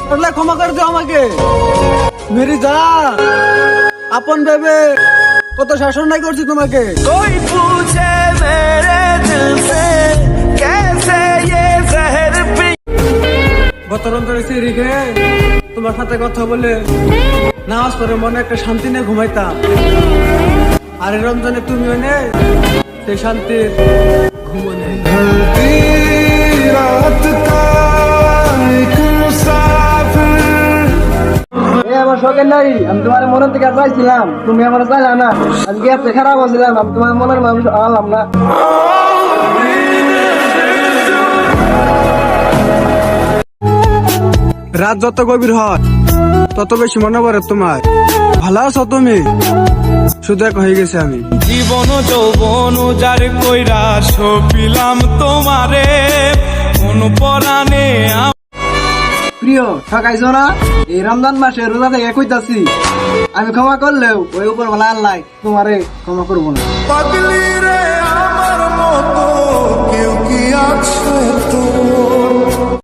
ক্ষমা করে দিও আমাকে। মেরি যা আপন ভেবে কত শাসন নাই করছি তোমাকে। कोई पूछे मेरे दिल से कैसे ये जहर पी। গত রমজানে সিঁড়ি খেয়ে তোমার সাথে কথা বলে নামাজ পড়ে মনে একটা শান্তি নিয়ে ঘুমাইতাম। আর এই রমজানে তুমি এনে সেই শান্তির ঘুমো নেই। আমার শখের নারী, আমি তোমার মনের থেকে চাইছিলাম, তুমি আমার চাইলা না। আজকে এত খারাপ আছিলাম, আমি তোমার মনের মানুষ আনলাম না। রাত যত গভীর হয় তত বেশি মনে পড়ে তোমার। ভালো আছো তুমি? শুধু এক হয়ে গেছে আমি। জীবন যৌবন যার কইরা সপিলাম তোমারে কোন পরাণে। প্রিয় ঠকাইছো না? এই রমজান মাসে রোজা থেকে কইতাছি, আমি ক্ষমা করলেও ওই উপর ভালো আল্লাহ তোমারে ক্ষমা করবো না। পাগলি রে